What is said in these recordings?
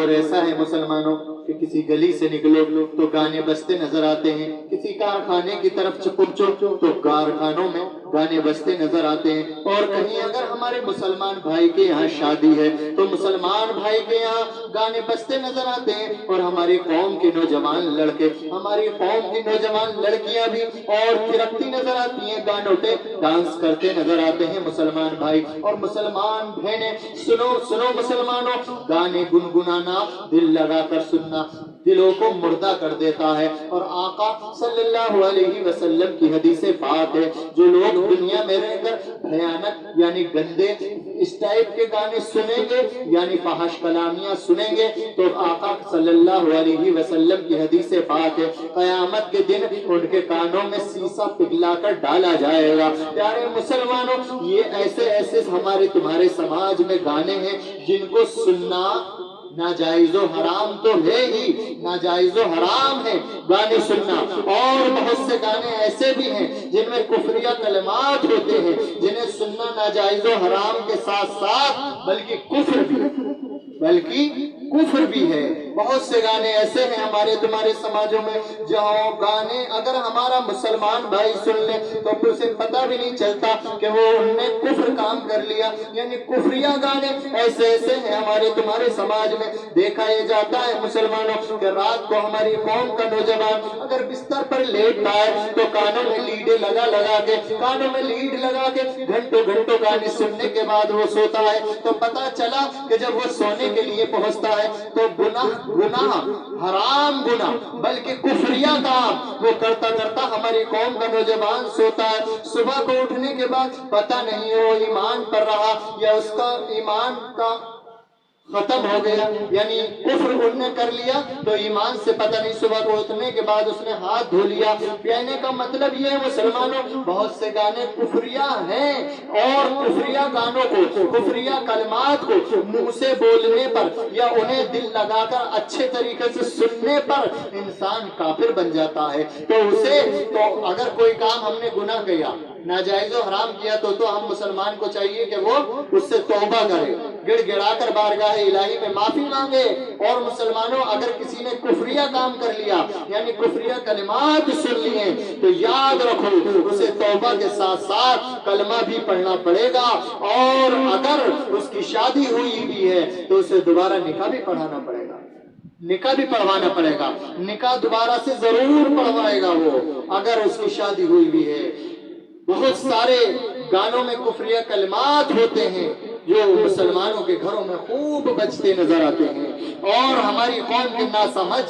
دور ایسا ہے مسلمانوں کہ کسی گلی سے نکلو تو گانے بجتے نظر آتے ہیں، کسی کارخانے کی طرف پہنچو تو کارخانوں میں گانے بجتے نظر آتے ہیں، اور کہیں اگر ہمارے مسلمان بھائی کے یہاں شادی ہے تو مسلمان بھائی کے یہاں گانے بجتے نظر آتے ہیں، اور ہماری قوم کے نوجوان لڑکے، ہماری قوم کی نوجوان لڑکیاں بھی اور تھرکتی نظر آتی ہیں، گانوں پہ ڈانس کرتے نظر آتے ہیں مسلمان بھائی اور مسلمان بہنیں۔ سنو سنو مسلمانوں، گانے گنگنانا، دل لگا کر سننا دلوں کو مردہ کر دیتا ہے، اور آقا صلی اللہ علیہ وسلم کی حدیث پاک ہے، جو لوگ دنیا میں رہ کر بھیانک یعنی گندے اس ٹائپ کے گانے سنیں گے یعنی فحش کلامیاں سنیں گے، تو آقا صلی اللہ علیہ وسلم کی حدیث پاک ہے، قیامت کے دن ان کے کانوں میں سیسا پگھلا کر ڈالا جائے گا۔ پیارے مسلمانوں، یہ ایسے ایسے ہمارے تمہارے سماج میں گانے ہیں جن کو سننا ناجائز و حرام تو ہے ہی، ناجائز و حرام ہے گانے سننا، اور بہت سے گانے ایسے بھی ہیں جن میں کفریہ کلمات ہوتے ہیں جنہیں سننا ناجائز و حرام کے ساتھ ساتھ بلکہ کفر بھی ہے۔ بہت سے گانے ایسے ہیں ہمارے تمہارے سماجوں میں جہاں گانے اگر ہمارا مسلمان بھائی سن لے تو اسے پتہ بھی نہیں چلتا کہ وہ ان نے کفر کام کر لیا، یعنی کفریہ گانے ایسے ایسے ہیں ہمارے تمہارے سماج میں۔ دیکھا یہ جاتا ہے مسلمانوں کہ رات کو ہماری قوم کا نوجوان اگر بستر پر لیٹتا ہے تو کانوں میں لیڈیں لگا کے گھنٹوں گھنٹوں گانے سننے کے بعد وہ سوتا ہے، تو پتہ چلا کہ جب وہ سونے کے لیے پہنچتا ہے تو گناہ حرام گناہ بلکہ کفریہ کام وہ کرتا کرتا ہماری قوم کا نوجوان سوتا ہے، صبح کو اٹھنے کے بعد پتہ نہیں وہ ایمان پر رہا یا اس کا ایمان کا ختم ہو گیا، یعنی کفر ان نے کر لیا تو ایمان سے پتہ نہیں، صبح کو اٹھنے کے بعد اس نے ہاتھ دھو لیا۔ کہنے کا مطلب یہ ہے مسلمانوں، بہت سے گانے کفریہ ہیں، اور کفریہ گانوں کو، کفریہ کلمات کو منہ سے بولنے پر یا انہیں دل لگا کر اچھے طریقے سے سننے پر انسان کافر بن جاتا ہے۔ تو اگر کوئی کام ہم نے گناہ کیا، ناجائز و حرام کیا تو ہم مسلمان کو چاہیے کہ وہ اس سے توبہ کرے، گڑ گڑا کر بارگاہ الہی میں معافی مانگے۔ اور مسلمانوں، اگر کسی نے کفریہ کام کر لیا یعنی کفریہ کلمات سن لیے تو یاد رکھو اسے توبہ کے ساتھ ساتھ کلمہ بھی پڑھنا پڑے گا، اور اگر اس کی شادی ہوئی بھی ہے تو اسے دوبارہ نکاح بھی پڑھانا پڑے گا، نکاح بھی پڑھوانا پڑے گا، نکاح دوبارہ سے ضرور پڑھوائے گا وہ اگر اس کی شادی ہوئی بھی ہے۔ بہت سارے گانوں میں کفریہ کلمات ہوتے ہیں جو مسلمانوں کے گھروں میں خوب بجتے نظر آتے ہیں، اور ہماری قوم کے ناسمجھ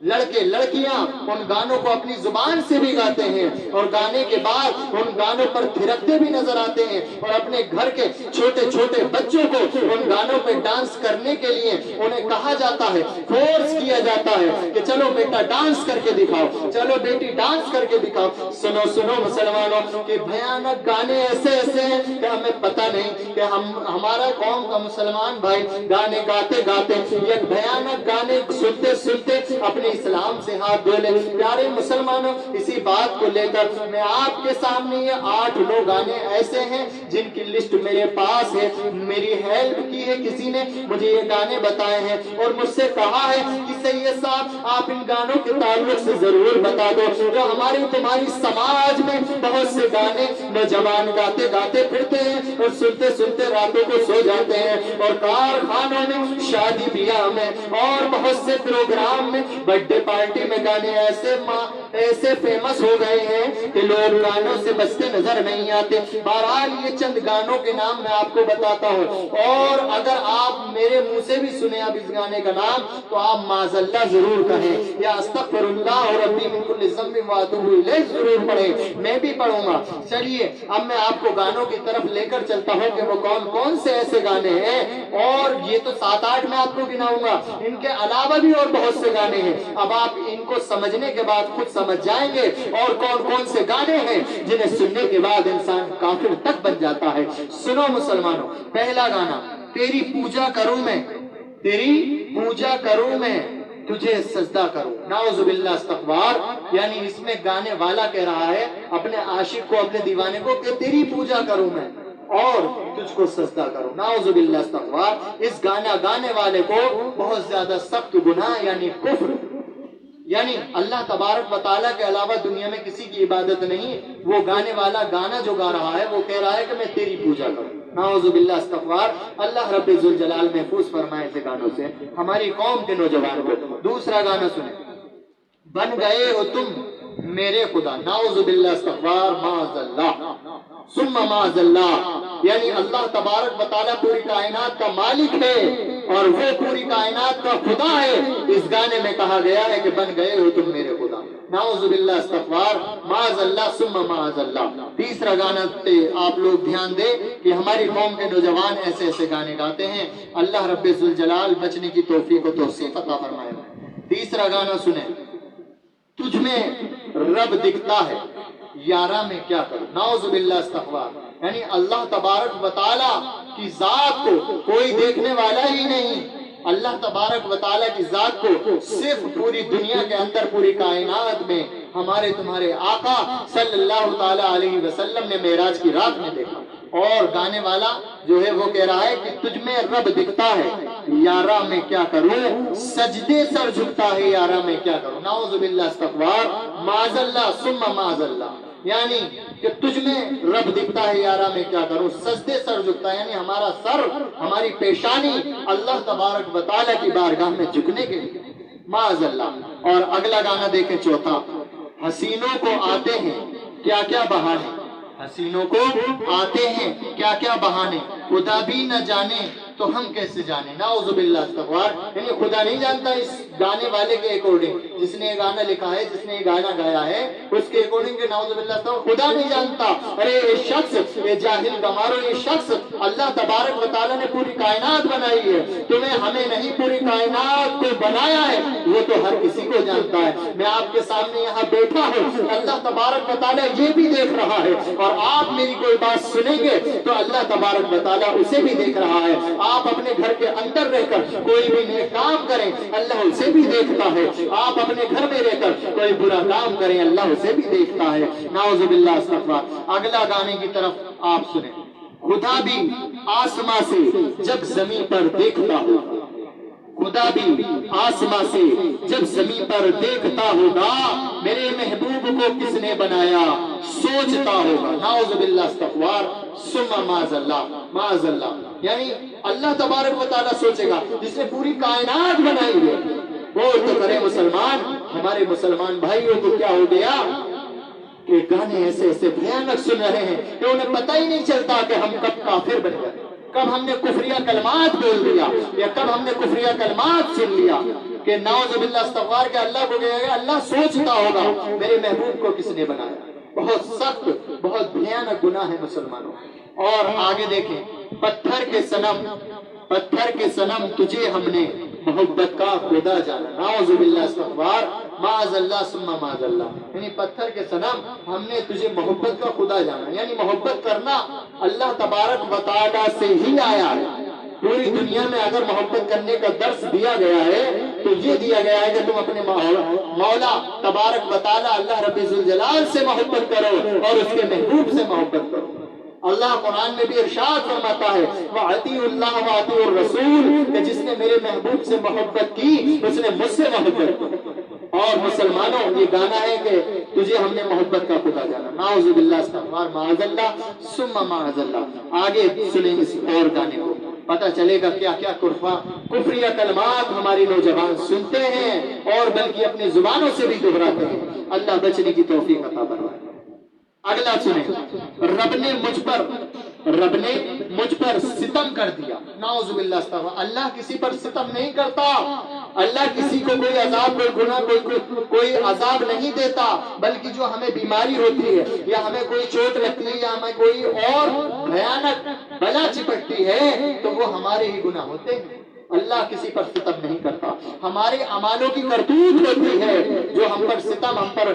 لڑکے لڑکیاں ان گانوں کو اپنی زبان سے بھی گاتے ہیں، اور گانے کے بعد ان گانوں پر تھرکتے بھی نظر آتے ہیں، اور اپنے گھر کے چھوٹے چھوٹے بچوں کو ان گانوں پہ ڈانس کرنے کے لیے انہیں کہا جاتا ہے، فورس کیا جاتا ہے کہ چلو بیٹا ڈانس کر کے دکھاؤ، چلو بیٹی ڈانس کر کے دکھاؤ۔ سنو سنو مسلمانوں کہ بھیانک گانے ایسے ایسے ہیں کہ ہمیں پتہ نہیں کہ ہمارا قوم کا مسلمان بھائی گانے گاتے گاتے یہ بھیانک گانے سنتے سنتے اپنے اسلام سے ہاتھ دھو لے۔ پیارے مسلمانوں، اسی بات کو لے کر میں آپ کے سامنے یہ 8-9 گانے ایسے ہیں جن کی لسٹ میرے پاس ہے، میری ہیلپ کی ہے کسی نے، مجھے یہ گانے بتائے ہیں اور مجھ سے کہا ہے کہ سید صاحب آپ ان گانوں کے تعلق سے ضرور بتا دو، جو ہماری تمہاری سماج میں بہت سے گانے نوجوان گاتے گاتے پھرتے ہیں اور سنتے سنتے راتوں کو سو جاتے ہیں، اور کارخانوں میں، شادی بیاہ میں اور بہت سے پروگرام میں، برتھ ڈے پارٹی میں گانے ایسے فیمس ہو گئے ہیں کہ لوگ گانوں سے بچتے نظر نہیں آتے۔ بہرحال یہ چند گانوں کے نام میں آپ کو بتاتا ہوں، اور اگر آپ میرے منہ سے بھی سنیں اب اس گانے کا نام تو آپ معاذ اللہ ضرور کہیں، یا استغفر اللہ ربی من کل ذنب واتوب الیہ ضرور پڑھیں، میں بھی پڑھوں گا۔ چلیے اب میں آپ کو گانوں کی طرف لے کر چلتا ہوں کہ وہ کون کون سے ایسے گانے ہیں، اور یہ تو 7-8 میں آپ کو گناؤں گا، ان کے علاوہ بھی اور بہت سے گانے ہیں۔ اب آپ ان کو سمجھنے کے بعد خود سمجھ جائیں گے اور کون کون سے گانے ہیں جنہیں سننے کے بعد انسان کافر تک بن جاتا ہے۔ سنو مسلمانوں، پہلا گانا، تیری پوجا کروں میں، تیری پوجا کروں میں، تجھے سجدہ کروں۔ نعوذ باللہ استغفار، یعنی اس میں گانے والا کہہ رہا ہے اپنے عاشق کو، اپنے دیوانے کو کہ تیری پوجا کروں میں، اور تجھ کو سجدہ کرو. نعوذ باللہ استغفار. اس گانا گانے والے کو بہت زیادہ سخت گناہ یعنی کفر، یعنی اللہ تبارک و تعالیٰ کے علاوہ دنیا میں کسی کی عبادت نہیں. وہ گانے والا گانا جو گا رہا ہے وہ کہہ رہا ہے کہ میں تیری پوجا کروں. نعوذ باللہ استغفار. اللہ رب ذوالجلال محفوظ فرمائے ایسے گانوں سے ہماری قوم کے نوجوان کو. دوسرا گانا سنیں، بن گئے ہو تم میرے خدا. نعوذ باللہ استغفار. معاذ اللہ ثم معاذ اللہ. یعنی اللہ تبارک و تعالیٰ پوری کائنات کا مالک ہے اور وہ پوری کائنات کا خدا ہے. اس گانے میں کہا گیا ہے کہ بن گئے ہو تم میرے خدا. نعوذ باللہ استغفار. معاذ اللہ ثم معاذ اللہ. تیسرا گانا پہ آپ لوگ دھیان دیں کہ ہماری قوم کے نوجوان ایسے ایسے گانے گاتے ہیں. اللہ رب ذوالجلال بچنے کی توفیق و توصیف عطا فرمائے. تیسرا گانا سنیں، تجھ میں رب دکھتا ہے یارا میں کیا کروں. نعوذ باللہ استغفار. یعنی اللہ تبارک و تعالیٰ کی ذات کو کوئی دیکھنے والا ہی نہیں. اللہ تبارک و تعالیٰ کی ذات کو صرف پوری دنیا کے اندر پوری کائنات میں ہمارے تمہارے آقا صلی اللہ تعالیٰ علیہ وسلم نے معراج کی رات میں دیکھا. اور گانے والا جو ہے وہ کہہ رہا ہے کہ تجھ میں رب دکھتا ہے یارا میں کیا کروں، سجدے سر جھکتا ہے یارا میں کیا کروں. نعوذ باللہ استغفار. معاذ اللہ ثم معاذ اللہ. یعنی کہ تجھ میں رب دکھتا ہے یارا میں کیا کروں، سجدے سر جھکتا ہے. یعنی ہمارا سر، ہماری پیشانی اللہ تبارک و تعالیٰ کی بارگاہ میں جھکنے کے لیے. معاذ اللہ. اور اگلا گانا دیکھیں چوتھا، حسینوں کو آتے ہیں کیا کیا بہانے. حسینوں کو آتے ہیں کیا کیا بہانے، خدا بھی نہ جانے تو ہم کیسے جانے. نعوذ باللہ استغفار. یعنی خدا نہیں جانتا اس گانے والے کے اکارڈنگ، جس نے یہ گانا لکھا ہے، جس نے یہ گانا گایا ہے اس کے اکارڈنگ کہ نعوذ باللہ استغفار خدا نہیں جانتا. ارے یہ شخص، یہ جاہل گمارو، یہ شخص اللہ تبارک و تعالیٰ نے پوری کائنات بنائی ہے، تمہیں ہمیں نہیں پوری کائنات کو بنایا ہے وہ تو ہر کسی کو جانتا ہے. میں آپ کے سامنے یہاں بیٹھا ہوں، اللہ تبارک و تعالیٰ یہ بھی دیکھ رہا ہے، اور آپ میری کوئی بات سنیں گے تو اللہ تبارک و تعالیٰ اسے بھی دیکھ رہا ہے. آپ اپنے گھر کے اندر رہ کر کوئی بھی نیک کام کریں اللہ اسے بھی دیکھتا ہے. آپ اپنے گھر میں رہ کر کوئی برا کام کریں اللہ اسے بھی دیکھتا ہے. نعوذ باللہ استغفار. اگلا گانے کی طرف آپ سنیں، خدا بھی آسمان سے جب زمین پر دیکھتا ہو، خدا بھی آسمان سے جب زمین پر دیکھتا ہوگا میرے محبوب کو کس نے بنایا سوچتا ہوگا. نعوذ باللہ استغفار. ثم معاذ اللہ. معاذ اللہ. یعنی اللہ تبارک و تعالیٰ سوچے گا جس نے پوری کائنات بنائی ہے. وہ تو کرے مسلمان، ہمارے مسلمان بھائیوں کو کیا ہو گیا کہ گانے ایسے ایسے بھیانک سن رہے ہیں کہ انہیں پتہ ہی نہیں چلتا کہ ہم کب کافر بن گئے، کب ہم نے کفریہ کلمات بول دیا، یا کب ہم نے کفریہ کلمات سن لیا. کہ نعوذ باللہ استغفار کہ اللہ کو کہے گا اللہ سوچتا ہوگا میرے محبوب کو کس نے بنایا. بہت سخت، بہت بھیانک گناہ ہے مسلمانوں. اور آگے دیکھیں، پتھر کے صنم، پتھر کے صنم تجھے ہم نے محبت کا خدا جانا. نعوذ باللہ استغفار. معاذ اللہ ثم معاذ اللہ. یعنی پتھر کے صنم ہم نے تجھے محبت کا خدا جانا. یعنی محبت کرنا اللہ تبارک و تعالیٰ سے ہی آیا ہے. پوری دنیا میں اگر محبت کرنے کا درس دیا گیا ہے تو یہ دیا گیا ہے کہ تم اپنے مولا تبارک و تعالیٰ اللہ رب ذوالجلال سے محبت کرو اور اس کے محبوب سے محبت کرو. اللہ قرآن میں بھی ارشاد فرماتا ہے وَأَطِيعُوا اللَّهَ وَأَطِيعُوا الرَّسُولَ کہ جس نے میرے محبوب سے محبت کی اس نے مجھ سے محبت کی. اور مسلمانوں یہ گانا ہے کہ تجھے ہم نے محبت کا خدا جانا. نعوذ باللہ استغفار. معاذ اللہ ثم معاذ اللہ. آگے سنیں اس اور گانے کو، پتہ چلے گا کیا کیا کفریہ کلمات ہماری نوجوان سنتے ہیں اور بلکہ اپنی زبانوں سے بھی دہراتے ہیں. اللہ بچنے کی توفیق عطا فرمائے. اگلا سنیں، رب نے مجھ پر ستم کر دیا. نعوذ باللہ استغفار. اللہ کسی پر ستم نہیں کرتا. اللہ کسی کو کوئی عذاب، کوئی گناہ، کوئی عذاب نہیں دیتا، بلکہ جو ہمیں بیماری ہوتی ہے یا ہمیں کوئی چوٹ لگتی ہے یا ہمیں کوئی اور بھیانک بلا چپٹتی ہے تو وہ ہمارے ہی گناہ ہوتے ہیں. اللہ کسی پر ستم نہیں کرتا. ہمارے اعمالوں کی کرتوت ہوتی ہے جو ہم پر ستم، ہم پر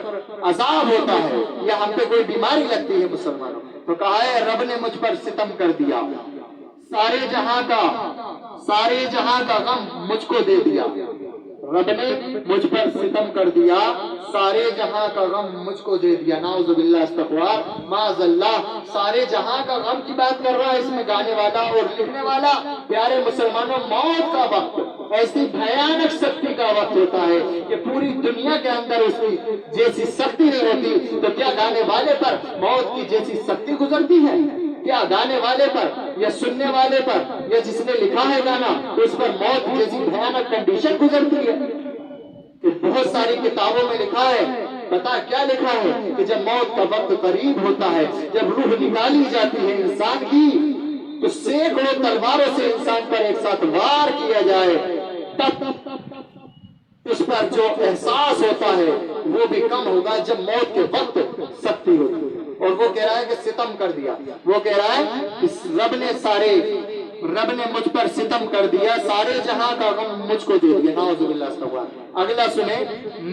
عذاب ہوتا ہے یا ہم پہ کوئی بیماری لگتی ہے مسلمانوں. تو کہا ہے رب نے مجھ پر ستم کر دیا، سارے جہاں کا غم مجھ کو دے دیا. رب نے مجھ پر ستم کر دیا، سارے جہاں کا غم مجھ کو دے دیا۔ نعوذ باللہ، استغفار، معاذ اللہ۔ سارے جہاں کا غم کی بات کر رہا ہے اس میں گانے والا اور لکھنے والا۔ پیارے مسلمانوں، موت کا وقت ایسی بھیانک سختی کا وقت ہوتا ہے کہ پوری دنیا کے اندر اس کی جیسی سختی نہیں ہوتی، تو کیا گانے والے پر موت کی جیسی سختی گزرتی ہے؟ کیا گانے والے پر یا سننے والے پر یا جس نے لکھا ہے گانا اس پر موت جیسی بھیانک کنڈیشن گزرتی ہے؟ کہ بہت ساری کتابوں میں لکھا ہے، پتا کیا لکھا ہے کہ جب موت کا وقت قریب ہوتا ہے، جب روح نکالی جاتی ہے انسان کی، تو سینکڑوں تلواروں سے انسان پر ایک ساتھ وار کیا جائے، تب اس پر جو احساس ہوتا ہے وہ بھی کم ہوگا جب موت کے وقت سختی ہوتی ہے۔ اور وہ کہہ رہا ہے کہ ستم کر دیا، وہ کہہ رہا ہے کہ رب نے مجھ پر ستم کر دیا، سارے جہاں کا غم مجھ کو دے دیا۔ نعوذ باللہ، استغفار۔ اگلا سنیں،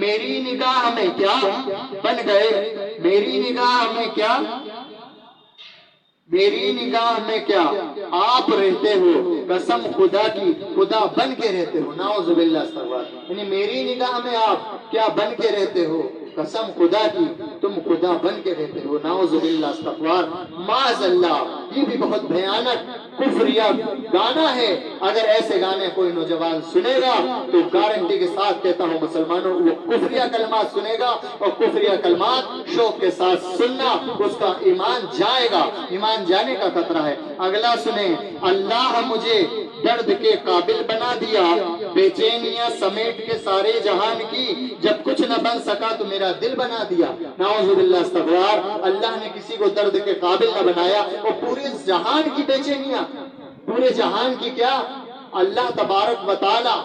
میری نگاہ میں کیا بن گئے، میری نگاہ میں کیا، میری نگاہ میں کیا آپ رہتے ہو، قسم خدا کی خدا بن کے رہتے ہو۔ نعوذ باللہ، استغفار۔ یعنی میری نگاہ میں آپ کیا بن کے رہتے ہو، قسم خدا کی تم خدا بن کے رہتے ہو۔ نعوذ باللہ، استغفار، معاذ اللہ۔ یہ بھی بہت بھیانک کفریہ گانا ہے۔ اگر ایسے گانے کوئی نوجوان سنے گا تو گارنٹی کے ساتھ کہتا ہوں مسلمانوں، وہ کفریہ کلمات سنے گا، اور کفریہ کلمات شوق کے ساتھ سننا، اس کا ایمان جائے گا، ایمان جانے کا خطرہ ہے۔ اگلا سنیں، اللہ مجھے درد کے قابل بنا دیا، بے چینیاں سمیٹ کے سارے جہان کی، جب کچھ نہ بن سکا تو میرا دل بنا دیا۔ نعوذ باللہ، استغفار۔ اللہ نے کسی کو درد کے قابل نہ بنایا، اور پورے جہان کی بے چینیاں، پورے جہان کی کیا، اللہ تبارک و تعالی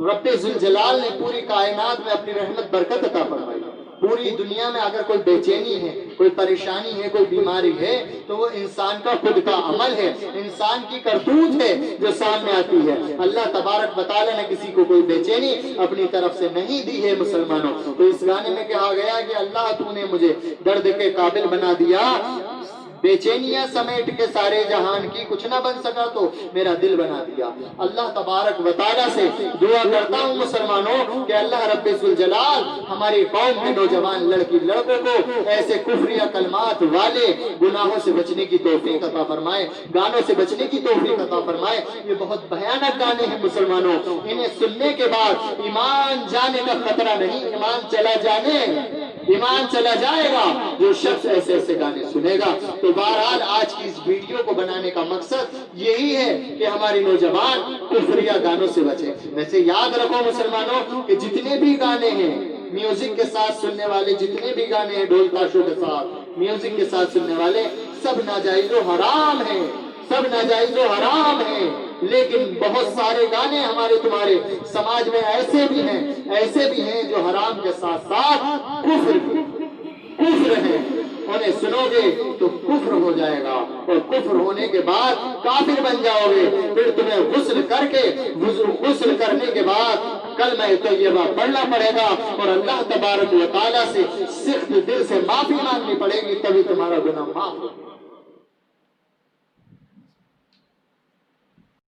رب ذوالجلال نے پوری کائنات میں اپنی رحمت برکت عطا فرمائی۔ پوری دنیا میں اگر کوئی بے چینی ہے، کوئی پریشانی ہے، کوئی بیماری ہے، تو وہ انسان کا خود کا عمل ہے، انسان کی کرتوت ہے جو سامنے آتی ہے۔ اللہ تبارک و تعالی نے کسی کو کوئی بے چینی اپنی طرف سے نہیں دی ہے مسلمانوں۔ تو اس گانے میں کہا گیا کہ اللہ تو نے مجھے درد کے قابل بنا دیا، بے چینیاں سمیٹ کے سارے جہان کی، کچھ نہ بن سکا تو میرا دل بنا دیا۔ اللہ تبارک و تعالیٰ سے دعا کرتا ہوں مسلمانوں کہ اللہ رب ذوالجلال ہماری قوم کے نوجوان لڑکی لڑکوں کو ایسے کفریہ کلمات والے گناہوں سے بچنے کی توفیق عطا فرمائے، گانوں سے بچنے کی توفیق عطا فرمائے۔ یہ بہت بھیانک گانے ہیں مسلمانوں، انہیں سننے کے بعد ایمان جانے کا خطرہ نہیں، ایمان چلا جائے گا جو شخص ایسے ایسے گانے سنے گا۔ تو بہرحال آج کی اس ویڈیو کو بنانے کا مقصد یہی ہے کہ ہماری نوجوان کفریہ گانوں سے بچے۔ ویسے یاد رکھو مسلمانوں کہ جتنے بھی گانے ہیں میوزک کے ساتھ سننے والے، جتنے بھی گانے ہیں ڈھول تاشوں کے ساتھ میوزک کے ساتھ سننے والے، سب ناجائز و حرام ہیں، سب ناجائز و حرام ہیں۔ لیکن بہت سارے گانے ہمارے تمہارے سماج میں ایسے بھی ہیں جو حرام کے ساتھ ساتھ کفر ہیں، انہیں سنو گے تو کفر ہو جائے گا، اور کفر ہونے کے بعد کافر بن جاؤ گے۔ پھر تمہیں غسل کرنے کے بعد کلمہ طیبہ پڑھنا پڑے گا، اور اللہ تبارک و تعالیٰ سے سخت دل سے معافی مانگنی پڑے گی، تبھی تمہارا گناہ معاف ہوگا۔